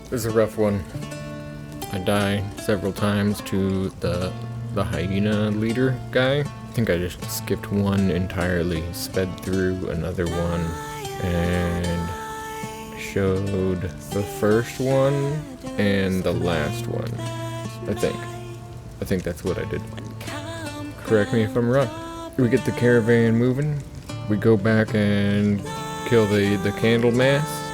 This is a rough one. I die several times to the hyena leader guy. I think I just skipped one entirely, sped through another one, and showed the first one and the last one. I think that's what I did. Correct me if I'm wrong. We get the caravan moving. We go back and kill the candle mass,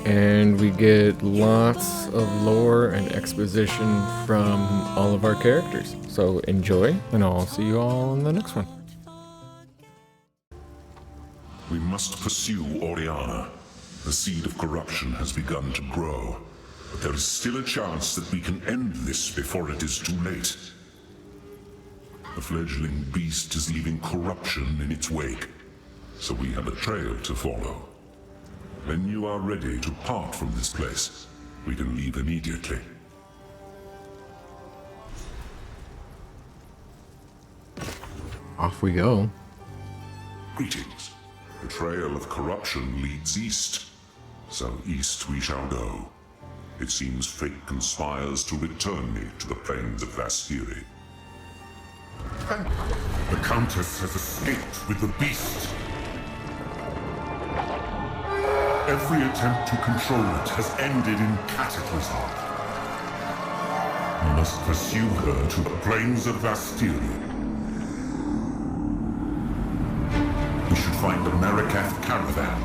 and we get lots of lore and exposition from all of our characters. So enjoy, and I'll see you all in the next one. We must pursue Oriana. The seed of corruption has begun to grow, but there is still a chance that we can end this before it is too late. The fledgling beast is leaving corruption in its wake, so we have a trail to follow. When you are ready to part from this place, we can leave immediately. Off we go. Greetings. The trail of corruption leads east, so east we shall go. It seems fate conspires to return me to the plains of Vastiri. The Countess has escaped with the beast. Every attempt to control it has ended in cataclysm. We must pursue her to the plains of Vastiri. We should find the Marikath caravan.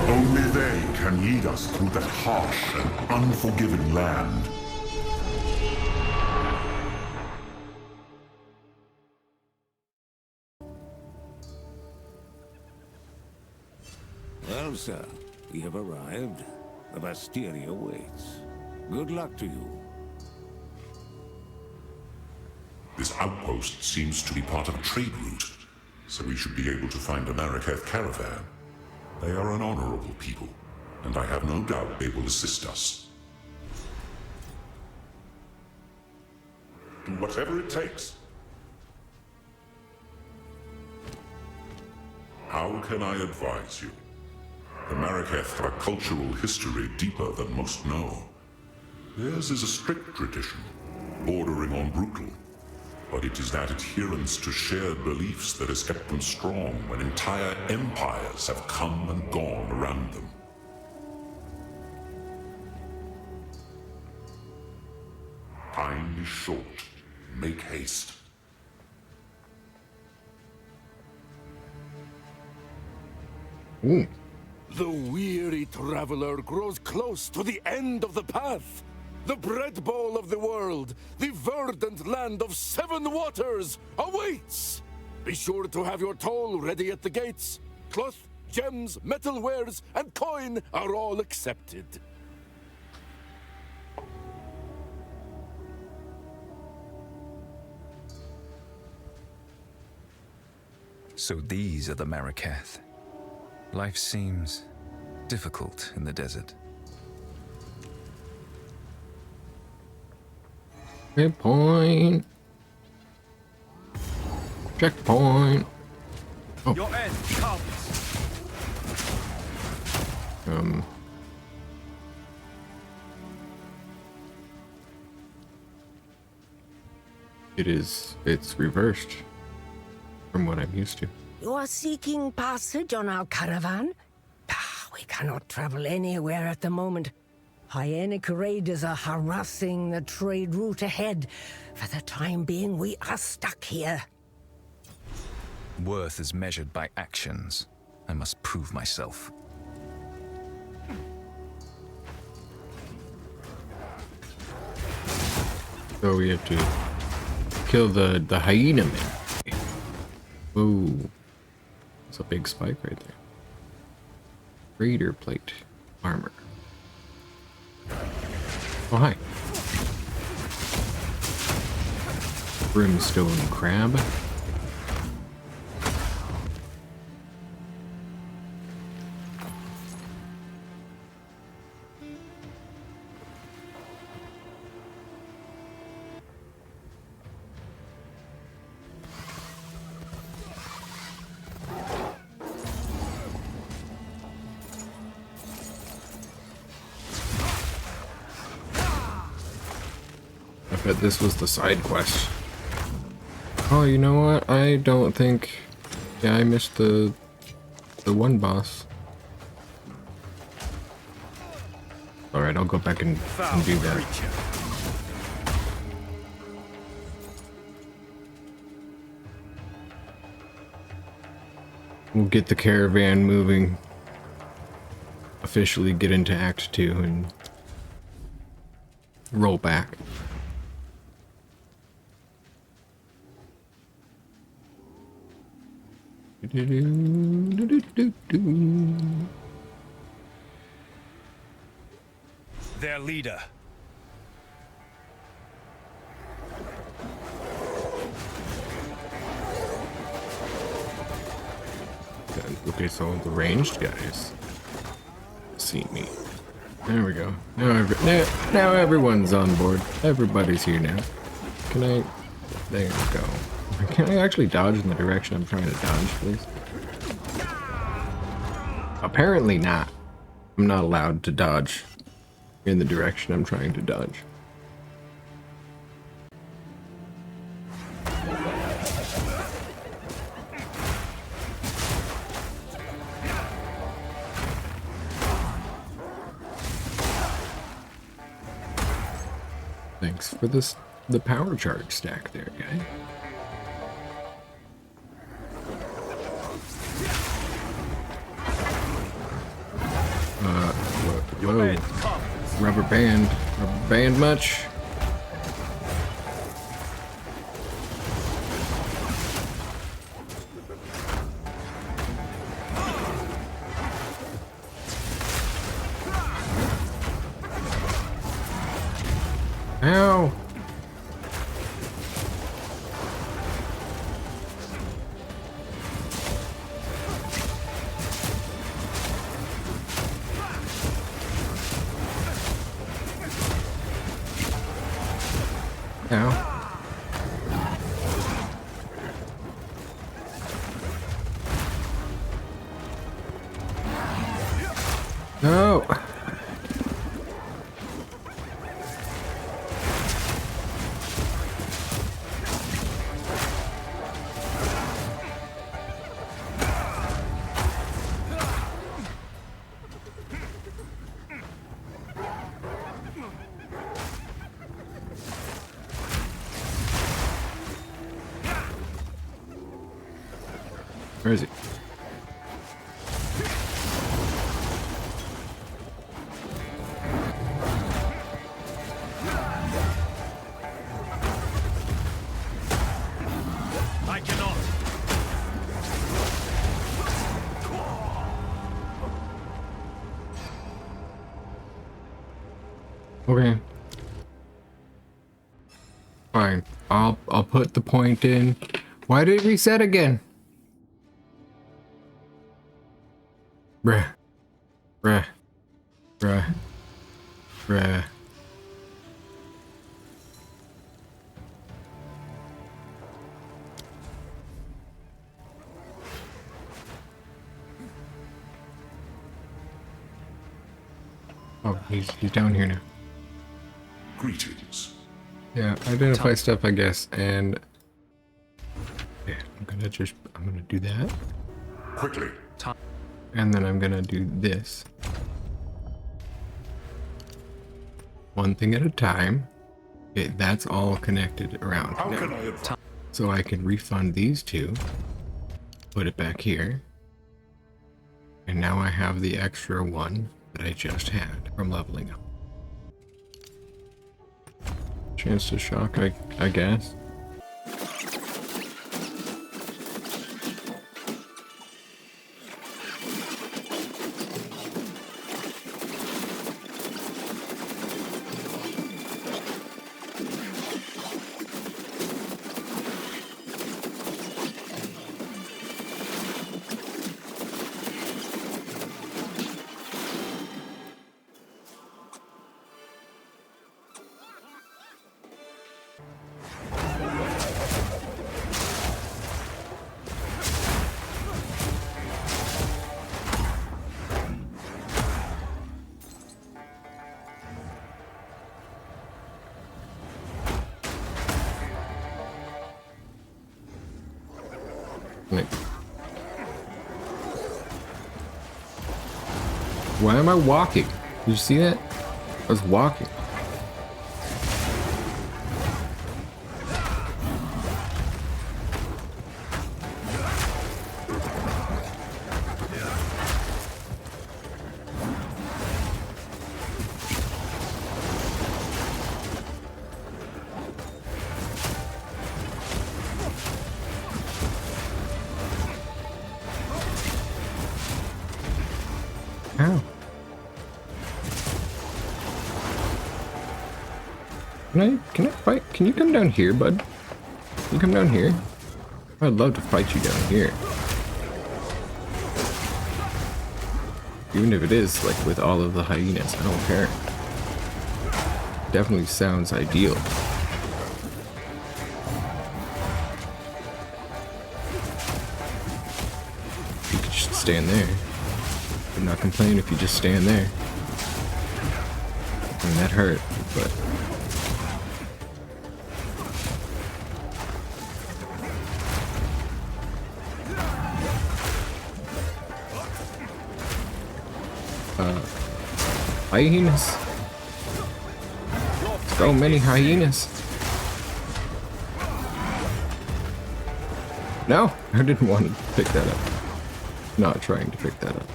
Only they can lead us through that harsh and unforgiving land. Well, sir, we have arrived. The Vastiri awaits. Good luck to you. This outpost seems to be part of a trade route, so we should be able to find a Marikath caravan. They are an honorable people, and I have no doubt they will assist us. Do whatever it takes. How can I advise you? The Marikath have a cultural history deeper than most know. Theirs is a strict tradition, bordering on brutal. But it is that adherence to shared beliefs that has kept them strong when entire empires have come and gone around them. Time is short. Make haste. Ooh. The weary traveler grows close to the end of the path. The bread bowl of the world, the verdant land of 7 waters, awaits! Be sure to have your toll ready at the gates. Cloth, gems, metal wares, and coin are all accepted. So these are the Marikath. Life seems difficult in the desert. Checkpoint. Checkpoint. Oh. Your end comes. It's reversed from what I'm used to. You are seeking passage on our caravan? We cannot travel anywhere at the moment. Hyenic raiders are harassing the trade route ahead. For the time being, we are stuck here. Worth is measured by actions. I must prove myself. So we have to kill the hyena man. Ooh. That's a big spike right there. Raider plate armor. Oh, hi. Brimstone crab. Bet this was the side quest. Oh, you know what? I don't think... Yeah, I missed the one boss. Alright, I'll go back and do that. We'll get the caravan moving. Officially get into Act 2 and roll back. Their leader. Okay, so the ranged guys see me. There we go. Now everyone's on board. Everybody's here now. Can I... There we go. Can I actually dodge in the direction I'm trying to dodge, please? Apparently not. I'm not allowed to dodge in the direction I'm trying to dodge. Thanks for the power charge stack there, guy. Whoa. Rubber band much? Ow! Ow. No! Where is he? I cannot. Okay. Fine. I'll put the point in. Why did it reset again? Bruh. Bruh. Bruh. Bruh. Oh, he's down here now. Greetings. Yeah, identify stuff, I guess, and yeah, I'm gonna do that, Quickly. and then I'm gonna do this. One thing at a time. Okay, that's all connected around How now. can I advise? So I can refund these two, put it back here, and now I have the extra one that I just had from leveling up. Chance to shock, I guess. Wait. Why am I walking? Did you see that? I was walking. Ow. Can I fight? Can you come down here, bud? Can you come down here? I'd love to fight you down here. Even if it is, like, with all of the hyenas, I don't care. Definitely sounds ideal. You could just stand there. I'm not complaining if you just stand there. I mean, that hurt, but... hyenas. So many hyenas. No, I didn't want to pick that up. Not trying to pick that up.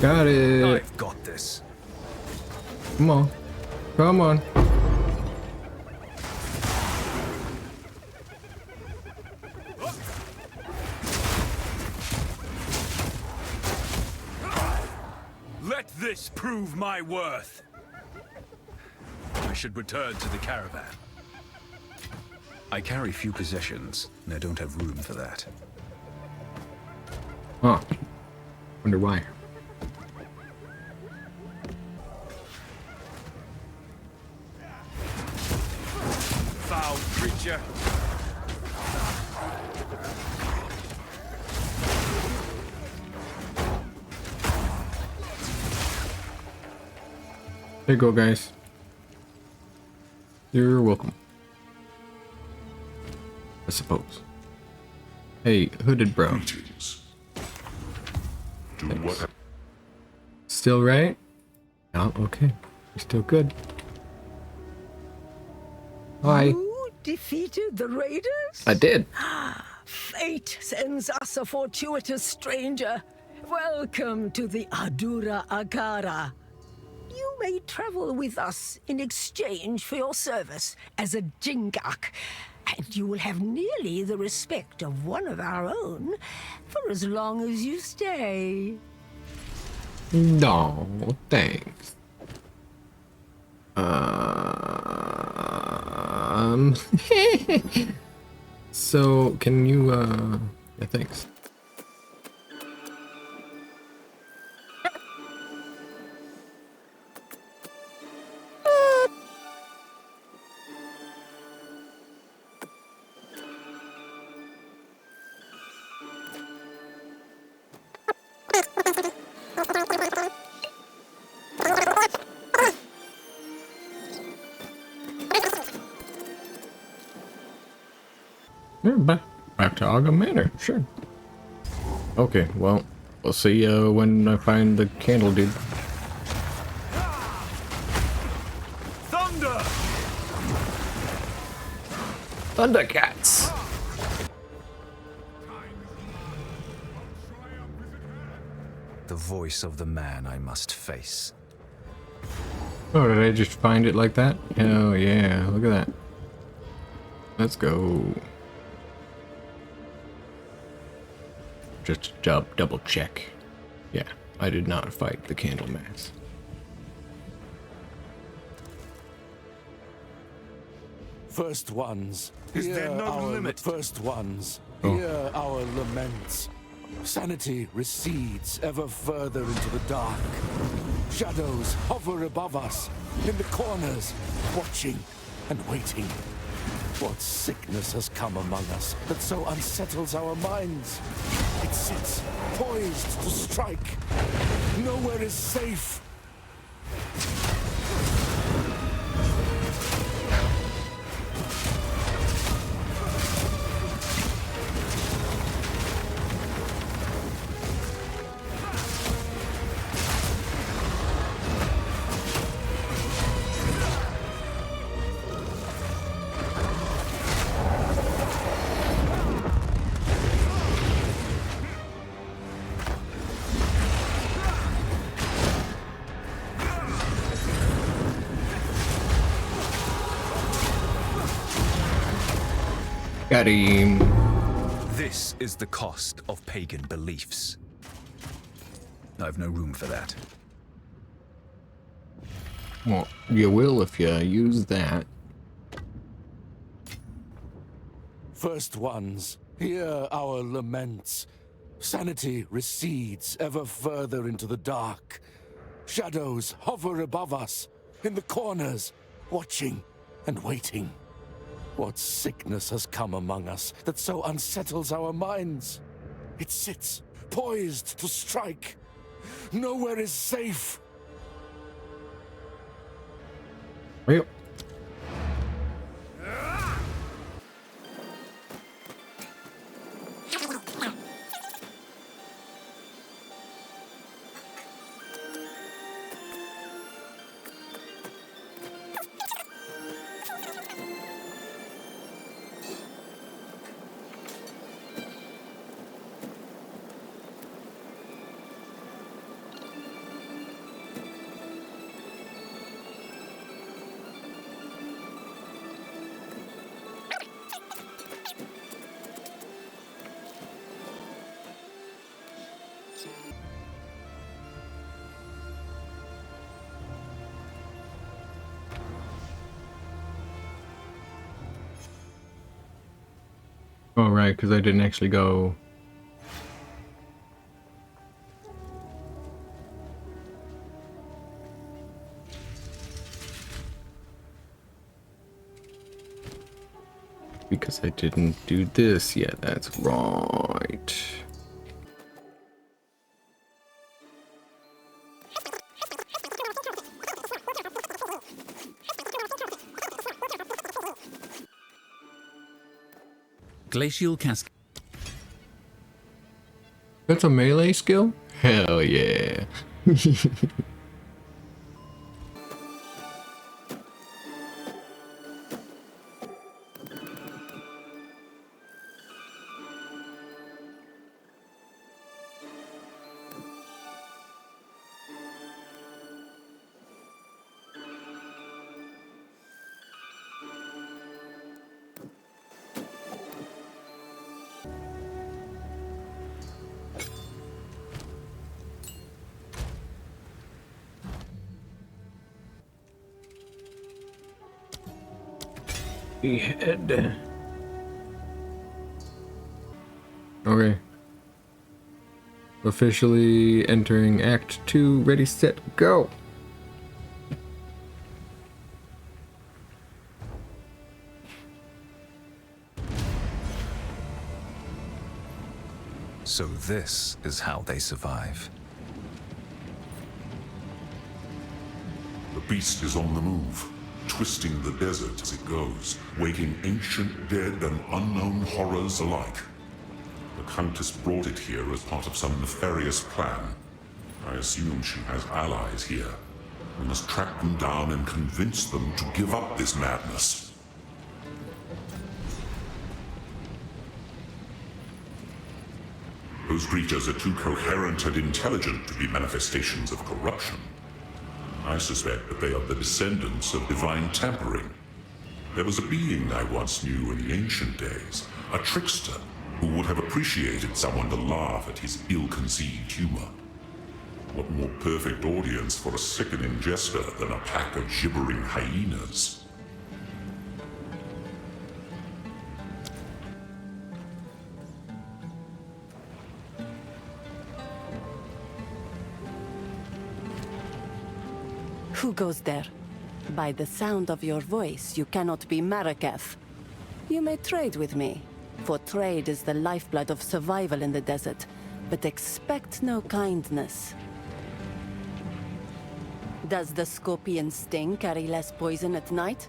Got it. I've got this. Come on. Come on. Let this prove my worth. I should return to the caravan. I carry few possessions, and I don't have room for that. Huh. Wonder why. Foul creature. There you go, guys. You're welcome. I suppose. Hey, hooded bro. Greetings. Do what? Still right? Oh, okay. You're still good. Hi. You defeated the raiders? I did. Fate sends us a fortuitous stranger. Welcome to the Adura Agara. You may travel with us in exchange for your service as a Jingak, and you will have nearly the respect of one of our own for as long as you stay. No, thanks. So, can you, yeah, thanks. Yeah, back to Aga Manor, sure. Okay, well, we'll see when I find the candle dude. Thunder! Thundercats! The voice of the man I must face. Oh, did I just find it like that? Oh yeah, look at that. Let's go. Just double check. Yeah, I did not fight the Candlemass. First ones. Is hear there no our limit? First ones. Oh. Hear our laments. Sanity recedes ever further into the dark. Shadows hover above us, in the corners, watching and waiting. What sickness has come among us that so unsettles our minds? It sits, poised to strike. Nowhere is safe. Got him. This is the cost of pagan beliefs. I've no room for that. Well, you will if you use that. First ones, hear our laments. Sanity recedes ever further into the dark. Shadows hover above us, in the corners, watching and waiting. What sickness has come among us that so unsettles our minds? It sits, poised to strike. Nowhere is safe. Well, oh right, because I didn't actually go. Because I didn't do this yet, that's right. Glacial Cascade. That's a melee skill? Hell yeah. Head. Okay. Officially entering Act 2. Ready, set, go! So this is how they survive. The beast is on the move, twisting the desert as it goes, waking ancient dead and unknown horrors alike. The Countess brought it here as part of some nefarious plan. I assume she has allies here. We must track them down and convince them to give up this madness. Those creatures are too coherent and intelligent to be manifestations of corruption. I suspect that they are the descendants of divine tampering. There was a being I once knew in the ancient days, a trickster, who would have appreciated someone to laugh at his ill-conceived humor. What more perfect audience for a sickening jester than a pack of gibbering hyenas? Who goes there? By the sound of your voice, you cannot be Maraketh. You may trade with me, for trade is the lifeblood of survival in the desert, but expect no kindness. Does the scorpion sting carry less poison at night?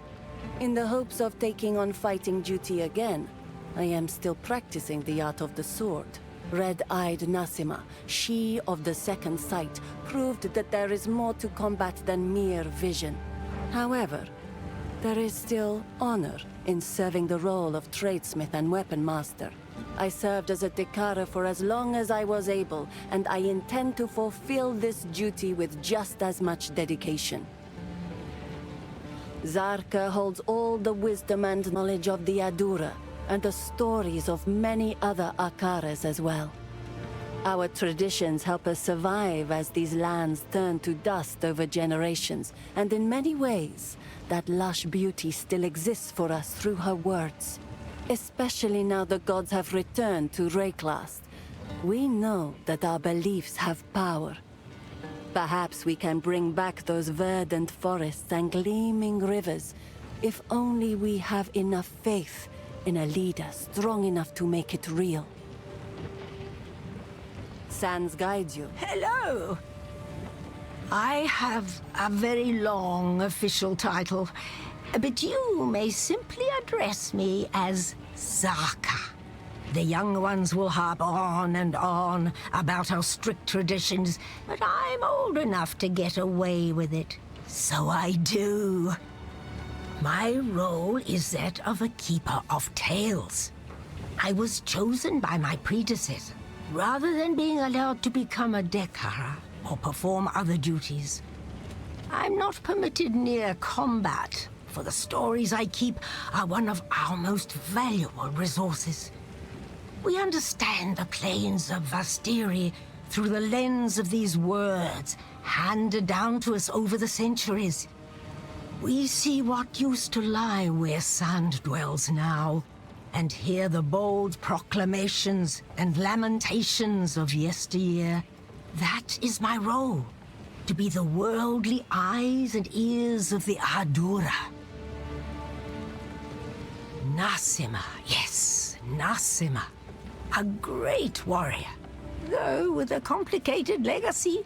In the hopes of taking on fighting duty again, I am still practicing the art of the sword. Red-eyed Nassima, she of the second sight, proved that there is more to combat than mere vision. However, there is still honor in serving the role of tradesmith and weapon master. I served as a Tekara for as long as I was able, and I intend to fulfill this duty with just as much dedication. Zarka holds all the wisdom and knowledge of the Adura, and the stories of many other Akaras as well. Our traditions help us survive as these lands turn to dust over generations, and in many ways, that lush beauty still exists for us through her words. Especially now the gods have returned to Rayclast. We know that our beliefs have power. Perhaps we can bring back those verdant forests and gleaming rivers, if only we have enough faith in a leader strong enough to make it real. Sans guides you. Hello! I have a very long official title, but you may simply address me as Zaka. The young ones will harp on and on about our strict traditions, but I'm old enough to get away with it. So I do. My role is that of a keeper of tales. I was chosen by my predecessor, rather than being allowed to become a Dekara or perform other duties. I'm not permitted near combat, for the stories I keep are one of our most valuable resources. We understand the plains of Vastiri through the lens of these words handed down to us over the centuries. We see what used to lie where sand dwells now, and hear the bold proclamations and lamentations of yesteryear. That is my role, to be the worldly eyes and ears of the Adura. Nassima, yes, Nassima. A great warrior, though with a complicated legacy.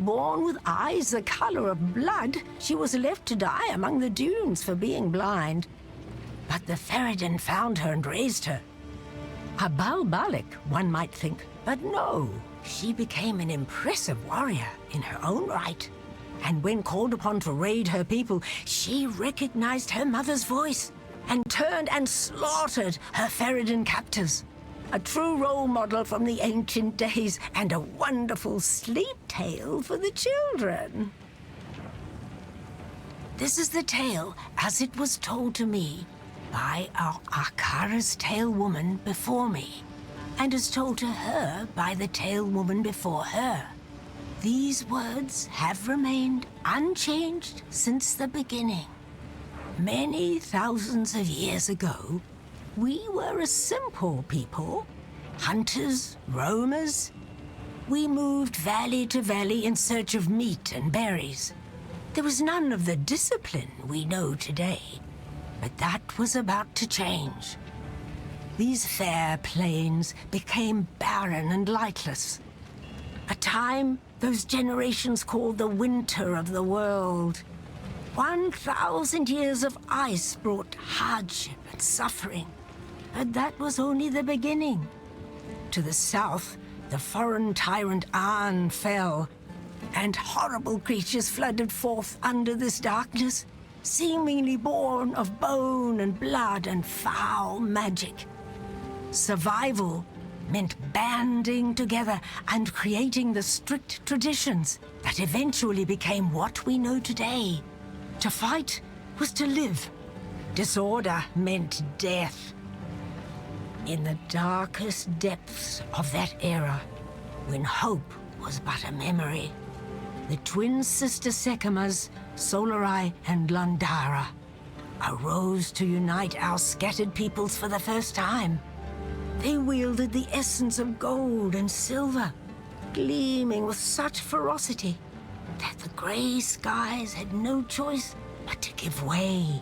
Born with eyes the color of blood, she was left to die among the dunes for being blind. But the Ferryden found her and raised her. A Balbalik, one might think, but no. She became an impressive warrior in her own right. And when called upon to raid her people, she recognized her mother's voice and turned and slaughtered her Ferryden captors. A true role model from the ancient days, and a wonderful sleep tale for the children. This is the tale as it was told to me by our Akara's tale woman before me, and as told to her by the tale woman before her. These words have remained unchanged since the beginning. Many thousands of years ago, we were a simple people, hunters, roamers. We moved valley to valley in search of meat and berries. There was none of the discipline we know today, but that was about to change. These fair plains became barren and lightless. A time those generations called the winter of the world. 1,000 years of ice brought hardship and suffering. But that was only the beginning. To the south, the foreign tyrant An fell, and horrible creatures flooded forth under this darkness, seemingly born of bone and blood and foul magic. Survival meant banding together and creating the strict traditions that eventually became what we know today. To fight was to live. Disorder meant death. In the darkest depths of that era, when hope was but a memory, the twin sister Sekemas, Solarai and Landara, arose to unite our scattered peoples for the first time. They wielded the essence of gold and silver, gleaming with such ferocity that the gray skies had no choice but to give way.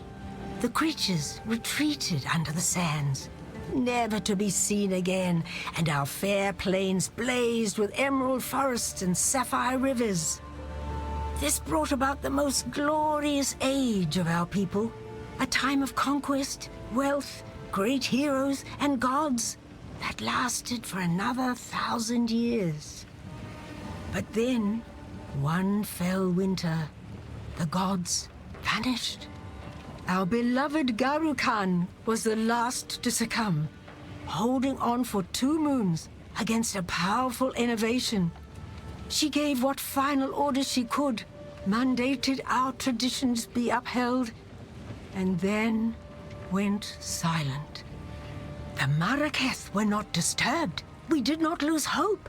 The creatures retreated under the sands, never to be seen again, and our fair plains blazed with emerald forests and sapphire rivers. This brought about the most glorious age of our people, a time of conquest, wealth, great heroes, and gods that lasted for another 1,000 years. But then, one fell winter, the gods vanished. Our beloved Garukan was the last to succumb, holding on for 2 moons against a powerful innovation. She gave what final orders she could, mandated our traditions be upheld, and then went silent. The Maraketh were not disturbed. We did not lose hope.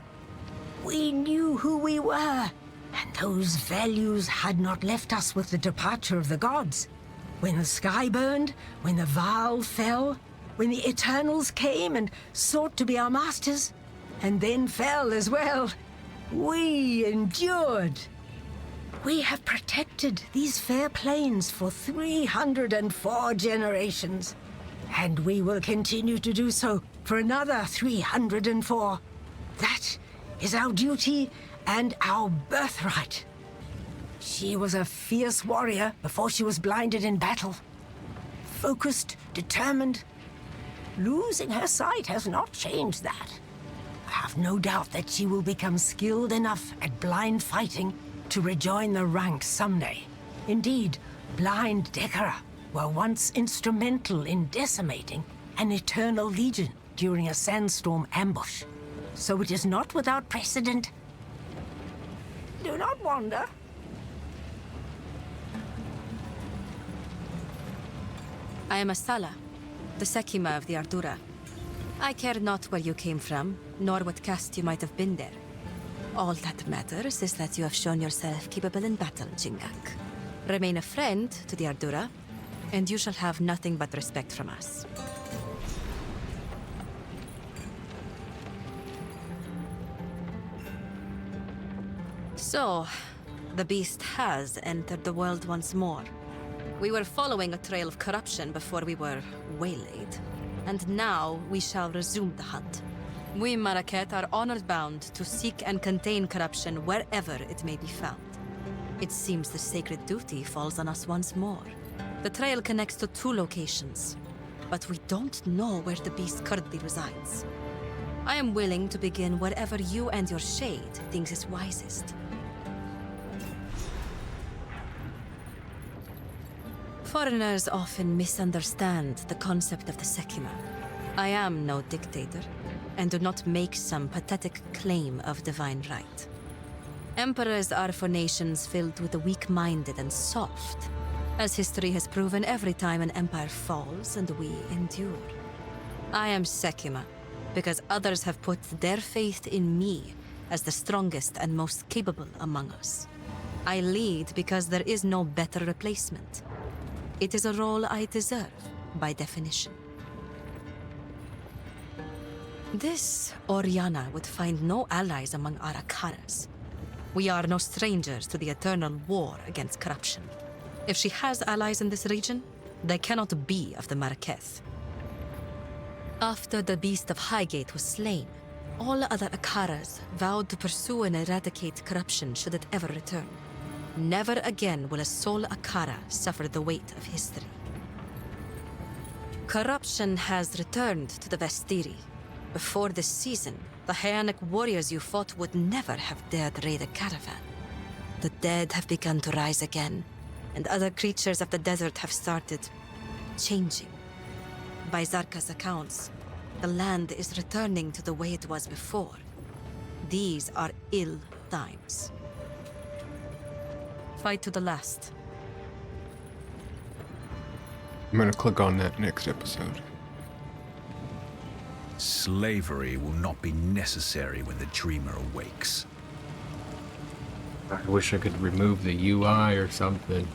We knew who we were, and those values had not left us with the departure of the gods. When the sky burned, when the Vaal fell, when the Eternals came and sought to be our masters, and then fell as well, we endured. We have protected these fair plains for 304 generations, and we will continue to do so for another 304. That is our duty and our birthright. She was a fierce warrior before she was blinded in battle. Focused, determined. Losing her sight has not changed that. I have no doubt that she will become skilled enough at blind fighting to rejoin the ranks someday. Indeed, blind Dekara were once instrumental in decimating an Eternal Legion during a sandstorm ambush. So it is not without precedent. Do not wander. I am Asala, the Sekima of the Ardura. I care not where you came from, nor what caste you might have been there. All that matters is that you have shown yourself capable in battle, Jingak. Remain a friend to the Ardura, and you shall have nothing but respect from us. So, the beast has entered the world once more. We were following a trail of corruption before we were waylaid, and now we shall resume the hunt. We Maraketh are honor-bound to seek and contain corruption wherever it may be found. It seems the sacred duty falls on us once more. The trail connects to 2 locations, but we don't know where the beast currently resides. I am willing to begin wherever you and your shade thinks is wisest. Foreigners often misunderstand the concept of the Sekima. I am no dictator, and do not make some pathetic claim of divine right. Emperors are for nations filled with the weak-minded and soft, as history has proven every time an empire falls and we endure. I am Sekima, because others have put their faith in me as the strongest and most capable among us. I lead because there is no better replacement. It is a role I deserve, by definition. This Oriana would find no allies among our Akaras. We are no strangers to the eternal war against corruption. If she has allies in this region, they cannot be of the Maraketh. After the Beast of Highgate was slain, all other Akaras vowed to pursue and eradicate corruption should it ever return. Never again will a sole Akara suffer the weight of history. Corruption has returned to the Vestiri. Before this season, the Hyanic warriors you fought would never have dared raid a caravan. The dead have begun to rise again, and other creatures of the desert have started changing. By Zarka's accounts, the land is returning to the way it was before. These are ill times. Fight to the last. I'm gonna click on that next episode. Slavery will not be necessary when the dreamer awakes. I wish I could remove the UI or something.